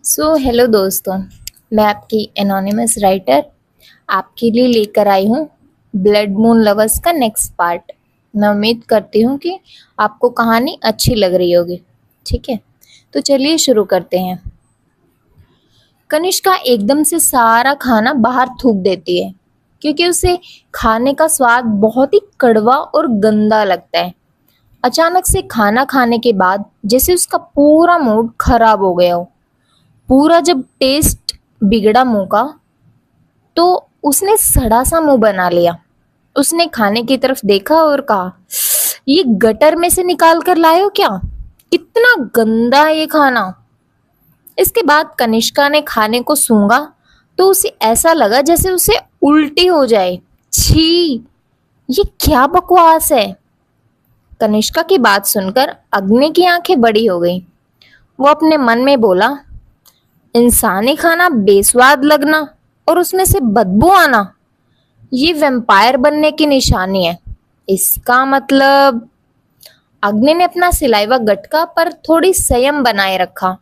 Hello दोस्तों। मैं आपकी एनोनिमस राइटर आपके लिए लेकर आई हूँ ब्लड मून लवर्स का नेक्स्ट पार्ट। मैं उम्मीद करती हूँ कि आपको कहानी अच्छी लग रही होगी। ठीक है, तो चलिए शुरू करते हैं। कनिष्का एकदम से सारा खाना बाहर थूक देती है क्योंकि उसे खाने का स्वाद बहुत ही कड़वा और गंदा लगता है। अचानक से खाना खाने के बाद जैसे उसका पूरा मूड खराब हो गया हो। पूरा जब टेस्ट बिगड़ा मुंह का, तो उसने सड़ा सा मुंह बना लिया। उसने खाने की तरफ देखा और कहा, ये गटर में से निकाल कर लाए हो क्या? कितना गंदा है ये खाना। इसके बाद कनिष्का ने खाने को सूंघा तो उसे ऐसा लगा जैसे उसे उल्टी हो जाए। छी, ये क्या बकवास है। कनिष्का की बात सुनकर अग्नि की आंखें बड़ी हो गई। वो अपने मन में बोला, इंसानी खाना बेस्वाद लगना और उसमें से बदबू आना, ये वैम्पायर बनने की निशानी है। इसका मतलब। अग्नि ने अपना सिलाइवा गटका पर थोड़ी संयम बनाए रखा।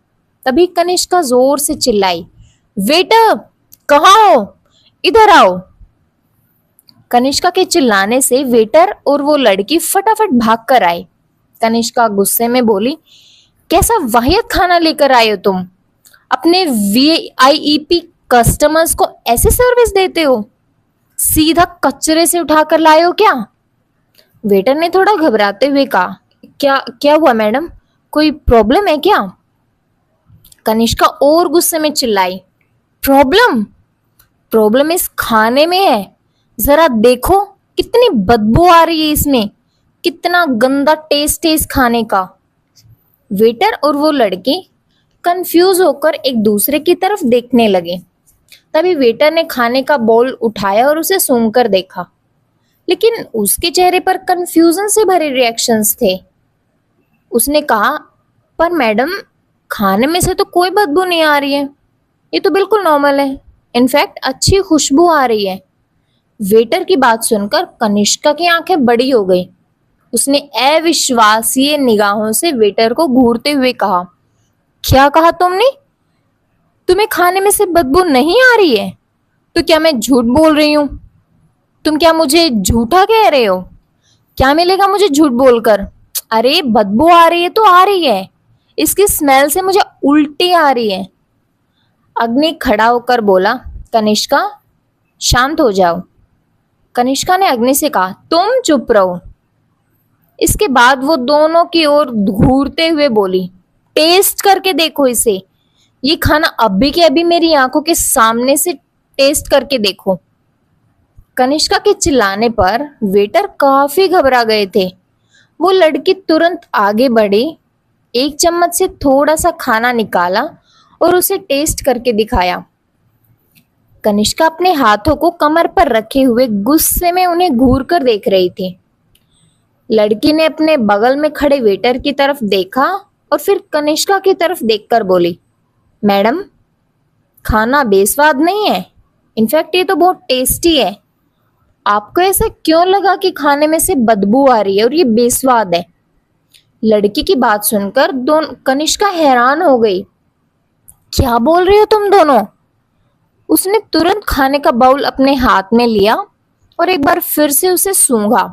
तभी कनिष्का जोर से चिल्लाई, वेटर, कहाँ हो? इधर आओ। कनिष्का के चिल्लाने से वेटर और वो लड़की फटाफट भाग कर आए। कनिष्का गुस्से में बोली, कैसा वाहियत खाना लेकर आए हो तुम? अपने वीआईपी कस्टमर्स को ऐसे सर्विस देते हो? सीधा कचरे से उठाकर लाए हो क्या? वेटर ने थोड़ा घबराते हुए कहा, क्या क्या हुआ मैडम, कोई प्रॉब्लम है क्या? कनिष्का और गुस्से में चिल्लाई, प्रॉब्लम? प्रॉब्लम इस खाने में है। जरा देखो कितनी बदबू आ रही है इसमें, कितना गंदा टेस्ट है इस खाने का। वेटर और वो लड़की कंफ्यूज होकर एक दूसरे की तरफ देखने लगे। तभी वेटर ने खाने का बाउल उठाया और उसे सूंघ कर देखा, लेकिन उसके चेहरे पर कंफ्यूजन से भरे रिएक्शंस थे। उसने कहा, पर मैडम, खाने में से तो कोई बदबू नहीं आ रही है, ये तो बिल्कुल नॉर्मल है। इनफैक्ट अच्छी खुशबू आ रही है। वेटर की बात सुनकर कनिष्का की आंखें बड़ी हो गई। उसने अविश्वासीय निगाहों से वेटर को घूरते हुए कहा, क्या कहा तुमने? तुम्हें खाने में से बदबू नहीं आ रही है? तो क्या मैं झूठ बोल रही हूँ? तुम क्या मुझे झूठा कह रहे हो? क्या मिलेगा मुझे झूठ बोलकर? अरे बदबू आ रही है तो आ रही है, इसकी स्मेल से मुझे उल्टी आ रही है। अग्नि खड़ा होकर बोला, कनिष्का, शांत हो जाओ। कनिष्का ने अग्नि से कहा, तुम चुप रहो। इसके बाद वो दोनों की ओर घूरते हुए बोली, टेस्ट करके देखो इसे। ये खाना अभी के अभी मेरी आंखों के सामने से टेस्ट करके देखो। कनिष्का के चिल्लाने पर वेटर काफी घबरा गए थे। वो लड़की तुरंत आगे बढ़ी, एक चम्मच से थोड़ा सा खाना निकाला और उसे टेस्ट करके दिखाया। कनिष्का अपने हाथों को कमर पर रखे हुए गुस्से में उन्हें घूर कर देख रही थी। लड़की ने अपने बगल में खड़े वेटर की तरफ देखा और फिर कनिष्का की तरफ देखकर बोली, मैडम, खाना बेस्वाद नहीं है, इनफैक्ट ये तो बहुत टेस्टी है। आपको ऐसा क्यों लगा कि खाने में से बदबू आ रही है और ये बेस्वाद है? लड़की की बात सुनकर दोनों कनिष्का हैरान हो गई। क्या बोल रही हो तुम दोनों? उसने तुरंत खाने का बाउल अपने हाथ में लिया और एक बार फिर से उसे सूंघा।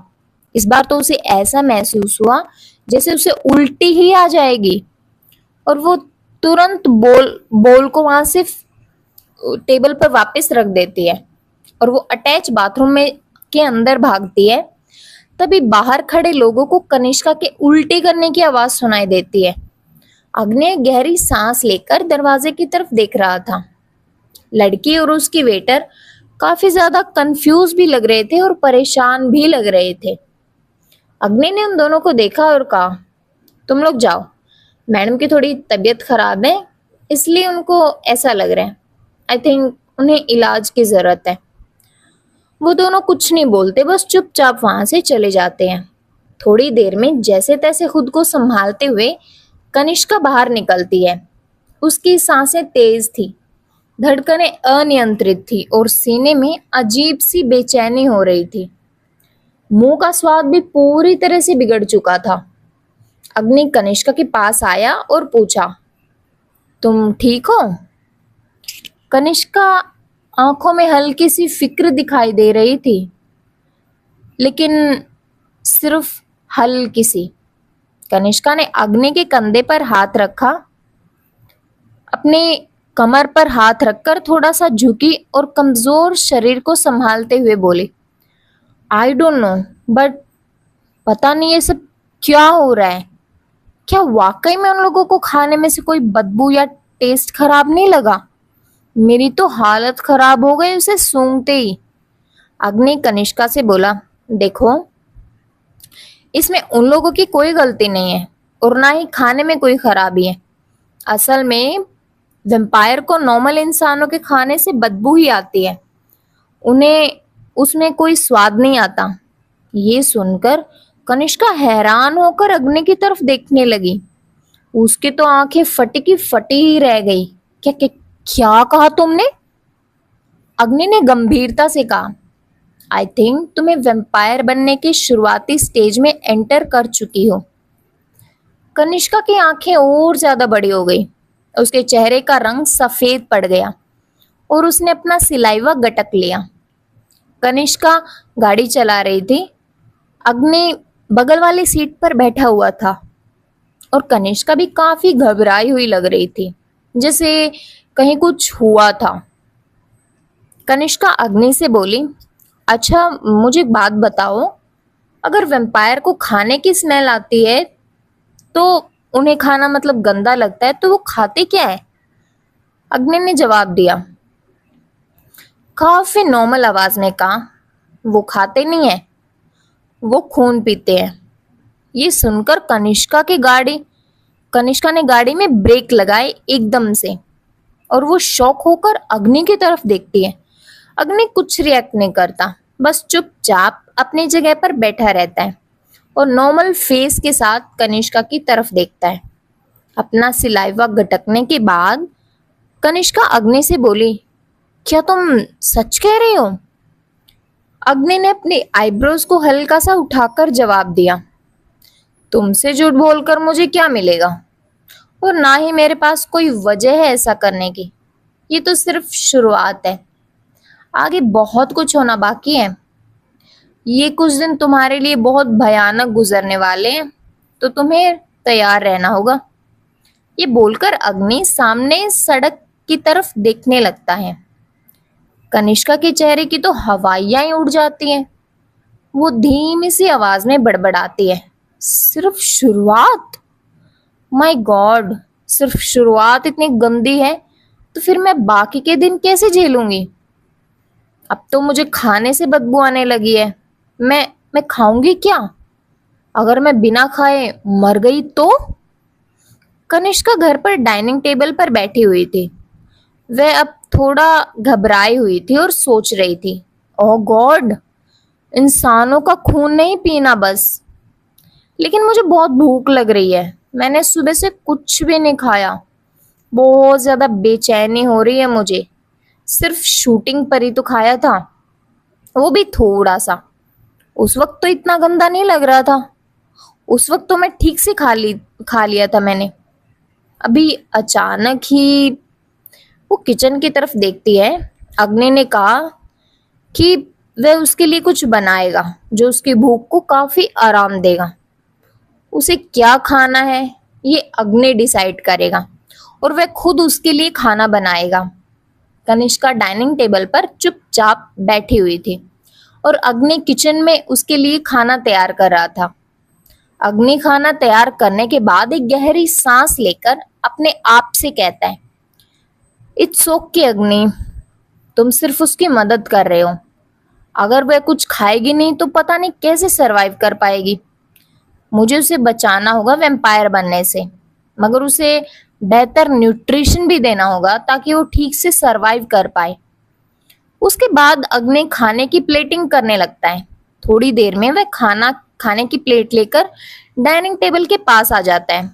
इस बार तो उसे ऐसा महसूस हुआ जैसे उसे उल्टी ही आ जाएगी, और वो तुरंत बोल को वहां से टेबल पर वापस रख देती है और वो अटैच बाथरूम में के अंदर भागती है। तभी बाहर खड़े लोगों को कनिष्का के उल्टी करने की आवाज सुनाई देती है। अग्नि गहरी सांस लेकर दरवाजे की तरफ देख रहा था। लड़की और उसकी वेटर काफी ज्यादा कंफ्यूज भी लग रहे थे और परेशान भी लग रहे थे। अग्नि ने उन दोनों को देखा और कहा, तुम लोग जाओ, मैडम की थोड़ी तबीयत खराब है इसलिए उनको ऐसा लग रहा है। आई थिंक उन्हें इलाज की जरूरत है। वो दोनों कुछ नहीं बोलते, बस चुपचाप वहां से चले जाते हैं। थोड़ी देर में जैसे तैसे खुद को संभालते हुए कनिष्का बाहर निकलती है। उसकी सांसें तेज थी, धड़कनें अनियंत्रित थी और सीने में अजीब सी बेचैनी हो रही थी। मुंह का स्वाद भी पूरी तरह से बिगड़ चुका था। अग्नि कनिष्का के पास आया और पूछा, तुम ठीक हो? कनिष्का आंखों में हल्की सी फिक्र दिखाई दे रही थी, लेकिन सिर्फ हल्की सी। कनिष्का ने अग्नि के कंधे पर हाथ रखा, अपने कमर पर हाथ रखकर थोड़ा सा झुकी और कमजोर शरीर को संभालते हुए बोली, आई डोंट नो, बट पता नहीं ये सब क्या हो रहा है। क्या वाकई में उन लोगों को खाने में से कोई बदबू या टेस्ट खराब नहीं लगा? मेरी तो हालत खराब हो गई उसे सूंघते ही। अग्नि कनिष्का से बोला, देखो, इसमें उन लोगों की कोई गलती नहीं है और ना ही खाने में कोई खराबी है। असल में वेम्पायर को नॉर्मल इंसानों के खाने से बदबू ही आती है, उन्हें उसमें कोई स्वाद नहीं आता। ये सुनकर कनिष्का हैरान होकर अग्नि की तरफ देखने लगी। उसकी तो आंखें फटी की फटी ही रह गई। क्या क्या, क्या कहा तुमने? अग्नि ने गंभीरता से कहा, आई थिंक तुम्हें वेम्पायर बनने के शुरुआती स्टेज में एंटर कर चुकी हो। कनिष्का की आंखें और ज्यादा बड़ी हो गई, उसके चेहरे का रंग सफेद पड़ गया और उसने अपना सिलाइवा गटक लिया। कनिष्का गाड़ी चला रही थी, अग्नि बगल वाली सीट पर बैठा हुआ था और कनिष्का भी काफी घबराई हुई लग रही थी, जैसे कहीं कुछ हुआ था। कनिष्का अग्नि से बोली, अच्छा मुझे एक बात बताओ, अगर वेम्पायर को खाने की स्मेल आती है तो उन्हें खाना मतलब गंदा लगता है, तो वो खाते क्या है? अग्नि ने जवाब दिया, काफी नॉर्मल आवाज में कहा, वो खाते नहीं है, वो खून पीते हैं। ये सुनकर कनिष्का ने गाड़ी में ब्रेक लगाए एकदम से और वो शॉक होकर अग्नि की तरफ देखती है। अग्नि कुछ रिएक्ट नहीं करता, बस चुपचाप अपनी जगह पर बैठा रहता है और नॉर्मल फेस के साथ कनिष्का की तरफ देखता है। अपना सिलाइवा गटकने के बाद कनिष्का अग्नि से बोली, क्या तुम सच कह रही हो? अग्नि ने अपनी आईब्रोज को हल्का सा उठाकर जवाब दिया, तुमसे झूठ बोलकर मुझे क्या मिलेगा, और ना ही मेरे पास कोई वजह है ऐसा करने की। ये तो सिर्फ शुरुआत है, आगे बहुत कुछ होना बाकी है। ये कुछ दिन तुम्हारे लिए बहुत भयानक गुजरने वाले हैं, तो तुम्हें तैयार रहना होगा। ये बोलकर अग्नि सामने सड़क की तरफ देखने लगता है। कनिष्का के चेहरे की तो हवाइयां ही उड़ जाती हैं। वो धीमी सी आवाज में बड़बड़ाती है, सिर्फ शुरुआत? माय गॉड, सिर्फ शुरुआत इतनी गंदी है तो फिर मैं बाकी के दिन कैसे झेलूंगी? अब तो मुझे खाने से बदबू आने लगी है। मैं खाऊंगी क्या? अगर मैं बिना खाए मर गई तो? कनिष्का घर पर डाइनिंग टेबल पर बैठी हुई थी। वह अब थोड़ा घबराई हुई थी और सोच रही थी, ओह गॉड, इंसानों का खून नहीं पीना बस। लेकिन मुझे बहुत भूख लग रही है, मैंने सुबह से कुछ भी नहीं खाया। बहुत ज्यादा बेचैनी हो रही है मुझे। सिर्फ शूटिंग पर ही तो खाया था, वो भी थोड़ा सा। उस वक्त तो इतना गंदा नहीं लग रहा था, उस वक्त तो मैं ठीक से खा लिया था मैंने। अभी अचानक ही वो किचन की तरफ देखती है। अग्नि ने कहा कि वह उसके लिए कुछ बनाएगा जो उसकी भूख को काफी आराम देगा। उसे क्या खाना है ये अग्नि डिसाइड करेगा और वह खुद उसके लिए खाना बनाएगा। कनिष्का डाइनिंग टेबल पर चुपचाप बैठी हुई थी और अग्नि किचन में उसके लिए खाना तैयार कर रहा था। अग्नि खाना तैयार करने के बाद एक गहरी सांस लेकर अपने आप से कहता है, इट्स ओके अग्नि, तुम सिर्फ उसकी मदद कर रहे हो। अगर वह कुछ खाएगी नहीं तो पता नहीं कैसे सरवाइव कर पाएगी। मुझे उसे बचाना होगा वैम्पायर बनने से, मगर उसे बेहतर न्यूट्रिशन भी देना होगा ताकि वो ठीक से सरवाइव कर पाए। उसके बाद अग्नि खाने की प्लेटिंग करने लगता है। थोड़ी देर में वह खाने की प्लेट लेकर डाइनिंग टेबल के पास आ जाता है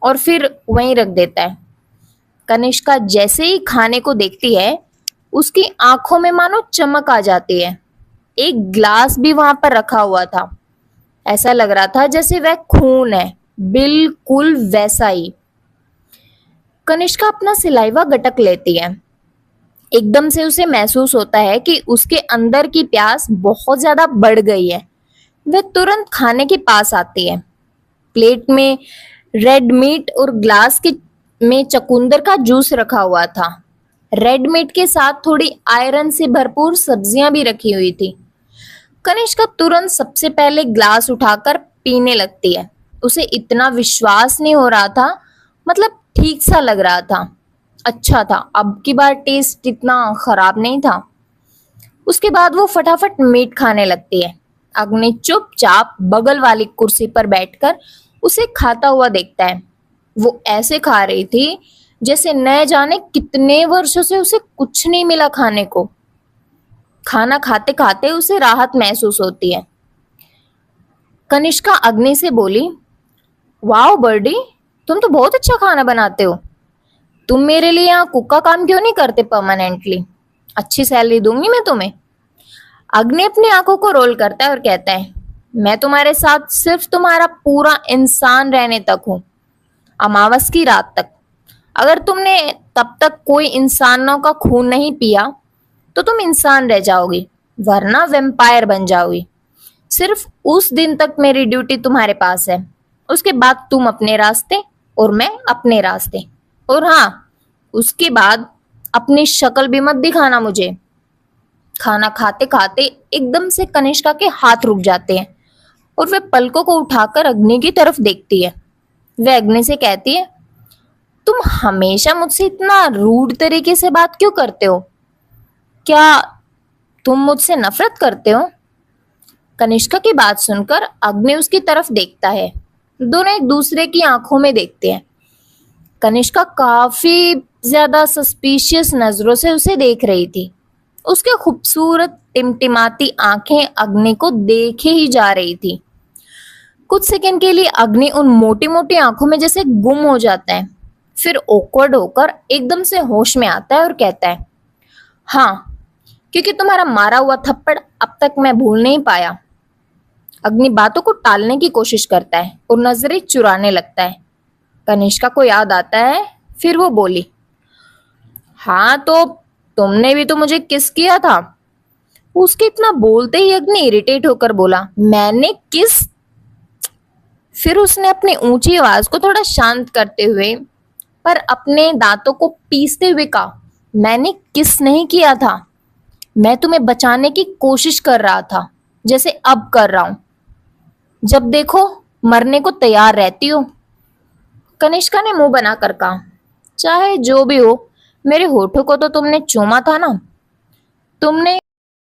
और फिर वहीं रख देता है। कनिष्का जैसे ही खाने को देखती है, उसकी आंखों में मानो चमक आ जाती है। एक ग्लास भी वहां पर रखा हुआ था, ऐसा लग रहा था जैसे वह खून है, बिल्कुल वैसा ही। कनिष्का अपना सिलाइवा गटक लेती है। एकदम से उसे महसूस होता है कि उसके अंदर की प्यास बहुत ज्यादा बढ़ गई है। वह तुरंत खाने के पास आती है। प्लेट में रेड मीट और ग्लास के में चकुंदर का जूस रखा हुआ था। रेड मीट के साथ थोड़ी आयरन से भरपूर सब्जियां भी रखी हुई थी। कनिष्का तुरंत सबसे पहले ग्लास उठाकर पीने लगती है। उसे इतना विश्वास नहीं हो रहा था, मतलब ठीक सा लग रहा था, अच्छा था। अब की बार टेस्ट इतना खराब नहीं था। उसके बाद वो फटाफट मीट खाने लगती है। अग्नि चुपचाप बगल वाली कुर्सी पर बैठकर उसे खाता हुआ देखता है। वो ऐसे खा रही थी जैसे न जाने कितने वर्षों से उसे कुछ नहीं मिला खाने को। खाना खाते खाते उसे राहत महसूस होती है। कनिष्का अग्नि से बोली, वाओ बर्डी, तुम तो बहुत अच्छा खाना बनाते हो। तुम मेरे लिए यहाँ कुक का काम क्यों नहीं करते परमानेंटली? अच्छी सैलरी दूंगी मैं तुम्हें। अग्नि अपनी आंखों को रोल करता है और कहता है, मैं तुम्हारे साथ सिर्फ तुम्हारा पूरा इंसान रहने तक हूँ, अमावस की रात तक। अगर तुमने तब तक कोई इंसानों का खून नहीं पिया तो तुम इंसान रह जाओगी, वरना वेम्पायर बन जाओगी। सिर्फ उस दिन तक मेरी ड्यूटी तुम्हारे पास है। उसके बाद तुम अपने रास्ते और मैं अपने रास्ते। और हाँ, उसके बाद अपनी शक्ल भी मत दिखाना मुझे। खाना खाते खाते एकदम से कनिष्का के हाथ रुक जाते हैं और वह पलकों को उठाकर अग्नि की तरफ देखती है। वह अग्नि से कहती है, तुम हमेशा मुझसे इतना रूड तरीके से बात क्यों करते हो? क्या तुम मुझसे नफरत करते हो? कनिष्का की बात सुनकर अग्नि उसकी तरफ देखता है। दोनों एक दूसरे की आंखों में देखते हैं। कनिष्का काफी ज्यादा सस्पिशियस नजरों से उसे देख रही थी। उसके खूबसूरत टिमटिमाती आंखें अग्नि को देखे ही जा रही थी। कुछ सेकंड के लिए अग्नि उन मोटी मोटी आंखों में जैसे गुम हो जाता है। फिर ऑकवर्ड होकर एकदम से होश में आता है और कहता है, हाँ, क्योंकि तुम्हारा मारा हुआ थप्पड़ अब तक मैं भूल नहीं पाया। अग्नि बातों को टालने की कोशिश करता है और नजरें चुराने लगता है। कनिष्का को याद आता है। फिर वो बोली, हाँ तो तुमने भी तो मुझे किस किया था। उसके इतना बोलते ही अग्नि इरिटेट होकर बोला, मैंने किस? फिर उसने अपनी ऊंची आवाज को थोड़ा शांत करते हुए पर अपने दांतों को पीसते हुए कहा, मैंने किस नहीं किया था। मैं तुम्हें बचाने की कोशिश कर रहा था, जैसे अब कर रहा हूं। जब देखो मरने को तैयार रहती हो। कनिष्का ने मुंह बनाकर कहा, चाहे जो भी हो, मेरे होठों को तो तुमने चूमा था ना। तुमने